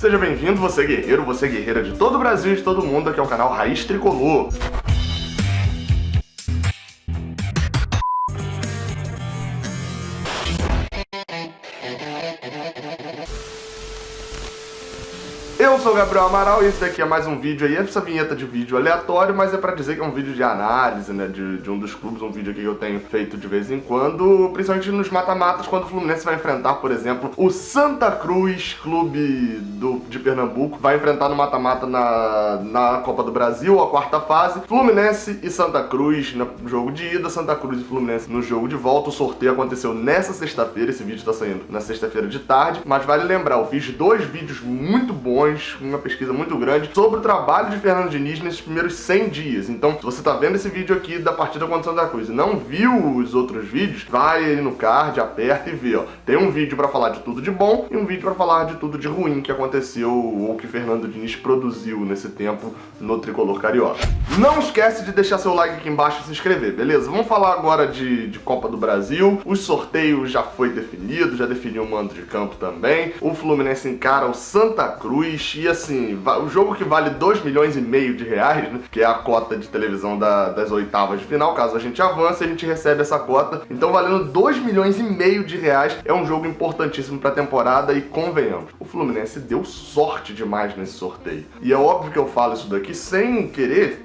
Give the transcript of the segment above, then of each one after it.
Seja bem-vindo, você guerreiro, você guerreira de todo o Brasil e de todo mundo, aqui é o canal Raiz Tricolor. Eu sou o Gabriel Amaral e esse daqui é mais um vídeo aí, essa vinheta de vídeo aleatório, mas é pra dizer que é um vídeo de análise, né, de um dos clubes, um vídeo aqui que eu tenho feito de vez em quando, principalmente nos mata-matas, quando o Fluminense vai enfrentar, por exemplo, o Santa Cruz, clube de Pernambuco, vai enfrentar no mata-mata na Copa do Brasil, a quarta fase, Fluminense e Santa Cruz no jogo de ida, Santa Cruz e Fluminense no jogo de volta. O sorteio aconteceu nessa sexta-feira, esse vídeo tá saindo na sexta-feira de tarde, mas vale lembrar, eu fiz dois vídeos muito bons, uma pesquisa muito grande sobre o trabalho de Fernando Diniz nesses primeiros 100 dias. Então, se você tá vendo esse vídeo aqui da partida contra o Santa Cruz e não viu os outros vídeos, vai aí no card, aperta e vê, ó. Tem um vídeo pra falar de tudo de bom e um vídeo pra falar de tudo de ruim que aconteceu ou que Fernando Diniz produziu nesse tempo no Tricolor Carioca. Não esquece de deixar seu like aqui embaixo e se inscrever, beleza? Vamos falar agora de Copa do Brasil. O sorteio já foi definido, já definiu o mando de campo também. O Fluminense encara o Santa Cruz e assim, o jogo que vale 2,5 milhões de reais, né, que é a cota de televisão das oitavas de final, caso a gente avance, a gente recebe essa cota. Então valendo 2,5 milhões de reais, é um jogo importantíssimo pra temporada e convenhamos, o Fluminense deu sorte demais nesse sorteio. E é óbvio que eu falo isso daqui sem querer,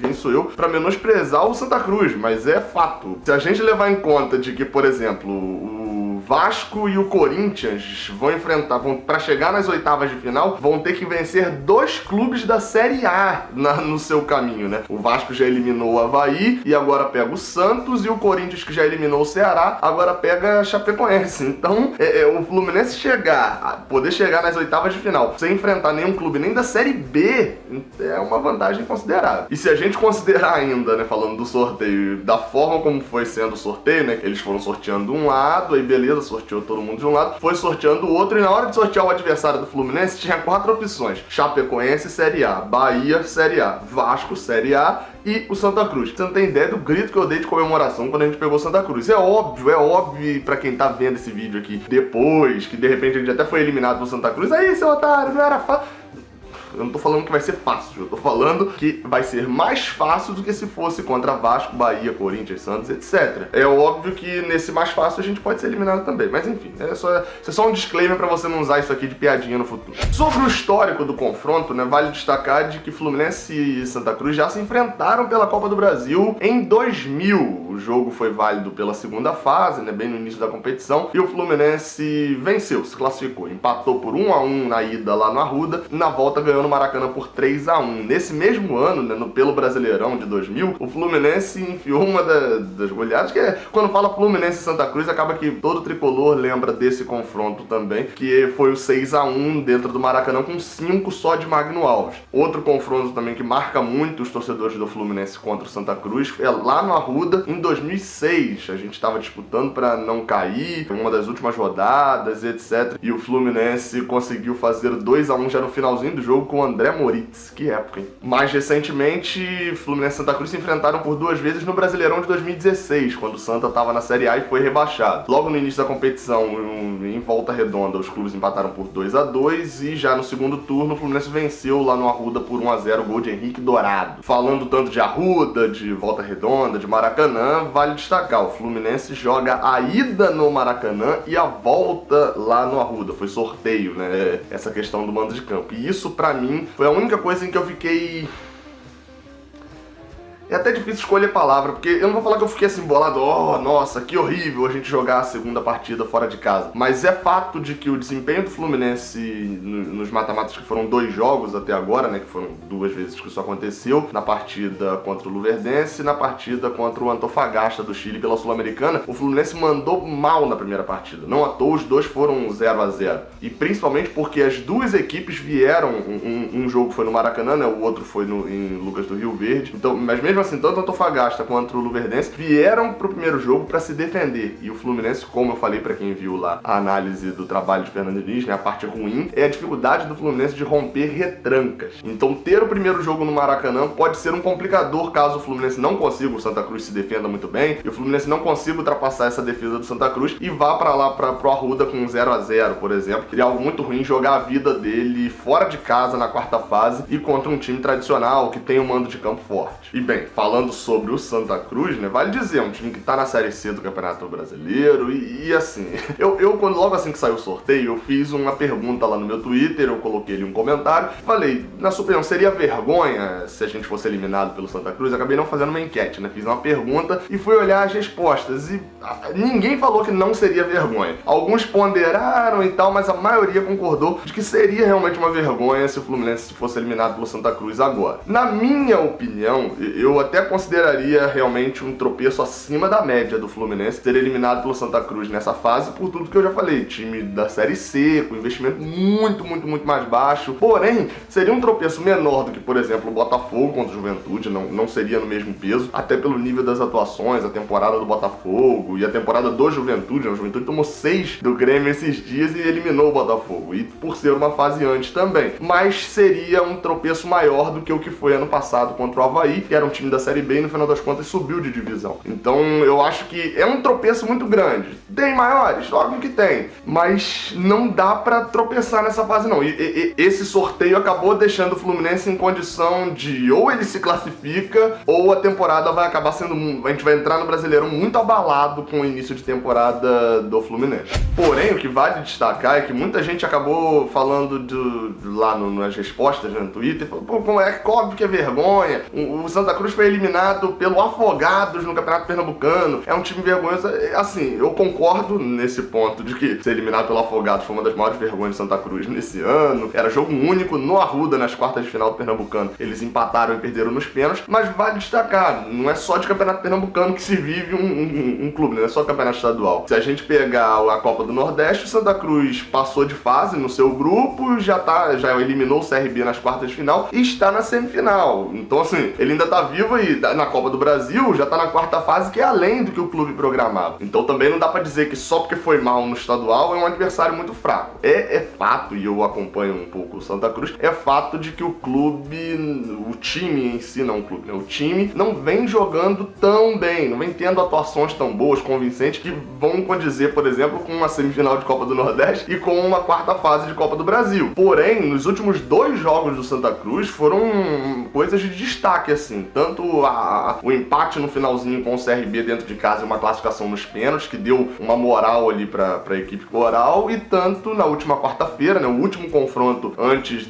quem sou eu pra menosprezar o Santa Cruz, mas é fato. Se a gente levar em conta de que, por exemplo, o Vasco e o Corinthians vão para chegar nas oitavas de final, vão ter que vencer dois clubes da Série A no seu caminho, né? O Vasco já eliminou o Avaí e agora pega o Santos, e o Corinthians, que já eliminou o Ceará, agora pega a Chapecoense. Então, o Fluminense poder chegar nas oitavas de final sem enfrentar nenhum clube nem da Série B, é uma vantagem considerável. E se a gente considerar ainda, né, falando do sorteio, da forma como foi sendo o sorteio, né, eles foram sorteando um lado, aí beleza, sorteou todo mundo de um lado, foi sorteando o outro, e na hora de sortear o adversário do Fluminense tinha 4 opções: Chapecoense, Série A; Bahia, Série A; Vasco, Série A e o Santa Cruz. Você não tem ideia do grito que eu dei de comemoração quando a gente pegou o Santa Cruz. É óbvio pra quem tá vendo esse vídeo aqui depois, que de repente a gente até foi eliminado do Santa Cruz, aí seu otário, não era fácil. Eu não tô falando que vai ser fácil, eu tô falando que vai ser mais fácil do que se fosse contra Vasco, Bahia, Corinthians, Santos, etc. É óbvio que nesse mais fácil a gente pode ser eliminado também, mas enfim, isso é só um disclaimer pra você não usar isso aqui de piadinha no futuro. Sobre o histórico do confronto, né, vale destacar de que Fluminense e Santa Cruz já se enfrentaram pela Copa do Brasil em 2000. O jogo foi válido pela segunda fase, né, bem no início da competição, e o Fluminense venceu, se classificou, empatou por 1-1 na ida lá no Arruda, na volta ganhou no Maracanã por 3-1. Nesse mesmo ano, né, pelo Brasileirão de 2000, o Fluminense enfiou uma das goleadas, que é, quando fala Fluminense e Santa Cruz, acaba que todo tricolor lembra desse confronto também, que foi o 6-1 dentro do Maracanã, com 5 só de Magno Alves. Outro confronto também que marca muito os torcedores do Fluminense contra o Santa Cruz é lá no Arruda, em 2006. A gente estava disputando para não cair, uma das últimas rodadas, etc. E o Fluminense conseguiu fazer 2-1 já no finalzinho do jogo com o André Moritz. Que época, hein? Mais recentemente, Fluminense e Santa Cruz se enfrentaram por 2 vezes no Brasileirão de 2016, quando o Santa estava na Série A e foi rebaixado. Logo no início da competição, em Volta Redonda, os clubes empataram por 2-2 e já no segundo turno o Fluminense venceu lá no Arruda por 1-0, gol de Henrique Dourado. Falando tanto de Arruda, de Volta Redonda, de Maracanã, vale destacar, o Fluminense joga a ida no Maracanã e a volta lá no Arruda. Foi sorteio, né, essa questão do mando de campo. E isso, pra mim, foi a única coisa em que eu fiquei... É até difícil escolher palavra, porque eu não vou falar que eu fiquei assim bolado, oh, nossa, que horrível a gente jogar a segunda partida fora de casa. Mas é fato de que o desempenho do Fluminense nos mata-matas, que foram 2 jogos até agora, né, que foram 2 vezes que isso aconteceu, na partida contra o Luverdense e na partida contra o Antofagasta do Chile pela Sul-Americana, o Fluminense mandou mal na primeira partida. Não à toa, os 2 foram 0-0. E principalmente porque as 2 equipes vieram, um jogo foi no Maracanã, né, o outro foi em Lucas do Rio Verde. Então, mas mesmo mesmo assim, tanto o Antofagasta quanto o Luverdense vieram pro primeiro jogo para se defender. E o Fluminense, como eu falei para quem viu lá a análise do trabalho de Fernando Diniz, né, a parte ruim é a dificuldade do Fluminense de romper retrancas. Então ter o primeiro jogo no Maracanã pode ser um complicador caso o Fluminense não consiga, o Santa Cruz se defenda muito bem, e o Fluminense não consiga ultrapassar essa defesa do Santa Cruz e vá para lá, pro Arruda com 0-0, por exemplo. Seria algo muito ruim jogar a vida dele fora de casa na quarta fase e contra um time tradicional que tem um mando de campo forte. E bem, falando sobre o Santa Cruz, né, vale dizer, um time que tá na Série C do Campeonato Brasileiro e assim, quando logo assim que saiu o sorteio, eu fiz uma pergunta lá no meu Twitter, eu coloquei ali um comentário, falei, na sua opinião, seria vergonha se a gente fosse eliminado pelo Santa Cruz? Eu acabei não fazendo uma enquete, né, fiz uma pergunta e fui olhar as respostas e ninguém falou que não seria vergonha. Alguns ponderaram e tal, mas a maioria concordou de que seria realmente uma vergonha se o Fluminense fosse eliminado pelo Santa Cruz agora. Na minha opinião, eu até consideraria realmente um tropeço acima da média do Fluminense ser eliminado pelo Santa Cruz nessa fase, por tudo que eu já falei, time da Série C, com investimento muito mais baixo, porém, seria um tropeço menor do que, por exemplo, o Botafogo contra o Juventude, não seria no mesmo peso, até pelo nível das atuações, a temporada do Botafogo e a temporada do Juventude, né? O Juventude tomou 6 do Grêmio esses dias e eliminou o Botafogo, e por ser uma fase antes também, mas seria um tropeço maior do que o que foi ano passado contra o Avaí, que era um time da Série B e no final das contas subiu de divisão. Então eu acho que é um tropeço muito grande. Tem maiores? Óbvio que tem, mas não dá pra tropeçar nessa fase não. E esse sorteio acabou deixando o Fluminense em condição de ou ele se classifica ou a temporada vai acabar sendo... A gente vai entrar no Brasileirão muito abalado com o início de temporada do Fluminense. Porém, o que vale destacar é que muita gente acabou falando lá nas respostas, né, no Twitter, pô, é óbvio que é vergonha, o Santa Cruz foi eliminado pelo Afogados no Campeonato Pernambucano, é um time vergonhoso. Assim, eu concordo nesse ponto de que ser eliminado pelo Afogados foi uma das maiores vergonhas de Santa Cruz nesse ano, era jogo único no Arruda nas quartas de final do Pernambucano, eles empataram e perderam nos pênaltis, mas vale destacar, não é só de Campeonato Pernambucano que se vive um clube, não é só Campeonato Estadual. Se a gente pegar a Copa do Nordeste, o Santa Cruz passou de fase no seu grupo, já eliminou o CRB nas quartas de final e está na semifinal. Então assim, ele ainda tá vivo e na Copa do Brasil já tá na quarta fase, que é além do que o clube programava. Então também não dá pra dizer que só porque foi mal no estadual é um adversário muito fraco. É fato, e eu acompanho um pouco o Santa Cruz, é fato de que o clube, o time em si, não o clube, né? O time não vem jogando tão bem, não vem tendo atuações tão boas, convincentes, que vão condizer, por exemplo, com uma semifinal de Copa do Nordeste e com uma quarta fase de Copa do Brasil. Porém, nos últimos 2 jogos do Santa Cruz foram coisas de destaque, assim, tanto o empate no finalzinho com o CRB dentro de casa e uma classificação nos pênaltis, que deu uma moral ali pra equipe coral, e tanto na última quarta-feira, né, o último confronto antes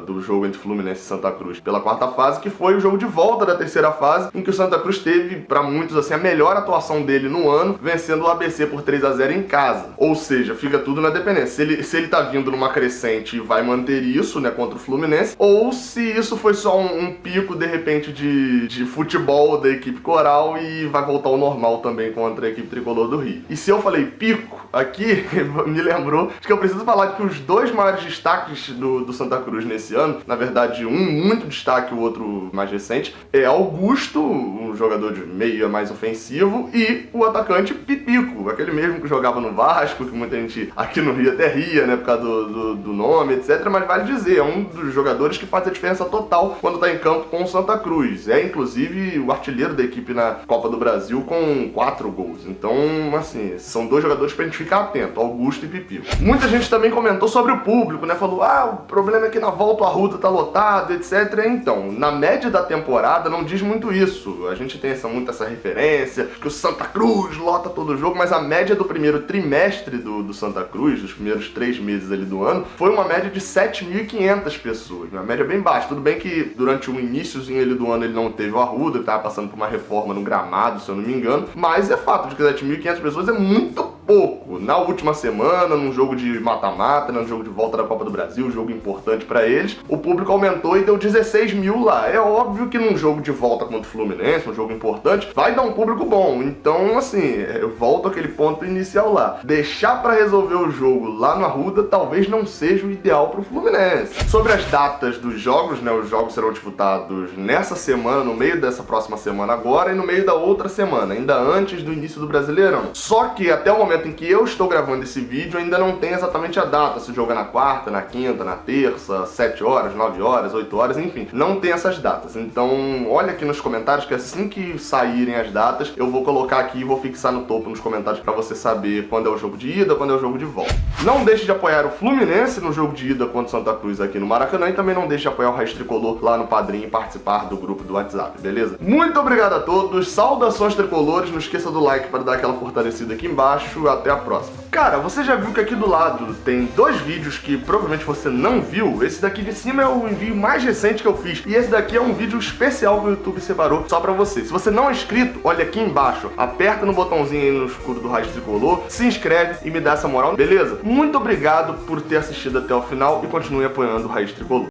do jogo entre Fluminense e Santa Cruz pela quarta fase, que foi o jogo de volta da terceira fase, em que o Santa Cruz teve, pra muitos, assim, a melhor atuação dele no ano, vencendo o ABC por 3-0 em casa. Ou seja, fica tudo na dependência. Se ele tá vindo numa crescente e vai manter isso, né, contra o Fluminense, ou se isso foi só um pico, de repente, de futebol da equipe coral e vai voltar ao normal também contra a equipe tricolor do Rio. E se eu falei pico aqui, me lembrou de que eu preciso falar que os 2 maiores destaques do Santa Cruz nesse ano, na verdade um muito destaque, o outro mais recente, é Augusto, um jogador de meia mais ofensivo, e o atacante Pipico, aquele mesmo que jogava no Vasco, que muita gente aqui no Rio até ria, né, por causa do nome, etc, mas vale dizer, é um dos jogadores que faz a diferença total quando tá em campo com o Santa Cruz. É inclusive o artilheiro da equipe na Copa do Brasil com 4 gols. Então, assim, são 2 jogadores pra gente ficar atento, Augusto e Pipico. Muita gente também comentou sobre o público, né? Falou, o problema é que na volta o Arruda tá lotado, etc. Então, na média da temporada não diz muito isso. A gente tem muito essa referência, que o Santa Cruz lota todo jogo, mas a média do primeiro trimestre do Santa Cruz, dos primeiros 3 meses ali do ano, foi uma média de 7.500 pessoas, uma média bem baixa. Tudo bem que durante o iniciozinho ali do ano ele não teve o Arruda, ele tava passando por uma reforma no gramado, se eu não me engano, mas é fato de que 7.500 pessoas é muito pouco. Na última semana, num jogo de mata-mata, num jogo de volta da Copa do Brasil, um jogo importante pra eles, o público aumentou e deu 16 mil lá. É óbvio que num jogo de volta contra o Fluminense, um jogo importante, vai dar um público bom. Então, assim, eu volto àquele ponto inicial lá. Deixar pra resolver o jogo lá no Arruda talvez não seja o ideal pro Fluminense. Sobre as datas dos jogos, né, os jogos serão disputados nessa semana, no meio dessa próxima semana agora e no meio da outra semana, ainda antes do início do Brasileirão. Só que até o momento em que eu estou gravando esse vídeo ainda não tem exatamente a data, se o jogo é na quarta, na quinta, na terça, 7 horas, 9 horas, 8 horas, enfim, não tem essas datas. Então olha aqui nos comentários que assim que saírem as datas, eu vou colocar aqui e vou fixar no topo nos comentários pra você saber quando é o jogo de ida, quando é o jogo de volta. Não deixe de apoiar o Fluminense no jogo de ida contra o Santa Cruz aqui no Maracanã e também não deixe de apoiar o Raiz Tricolor lá no Padrim e participar do grupo do WhatsApp, beleza? Muito obrigado a todos, saudações tricolores, não esqueça do like para dar aquela fortalecida aqui embaixo, até a próxima. Cara, você já viu que aqui do lado tem 2 vídeos que provavelmente você não viu? Esse daqui de cima é o envio mais recente que eu fiz e esse daqui é um vídeo especial que o YouTube separou só pra você. Se você não é inscrito, olha aqui embaixo, aperta no botãozinho aí no escuro do Raiz Tricolor, se inscreve e me dá essa moral, beleza? Muito obrigado por ter assistido até o final e continue apoiando o Raiz Tricolor.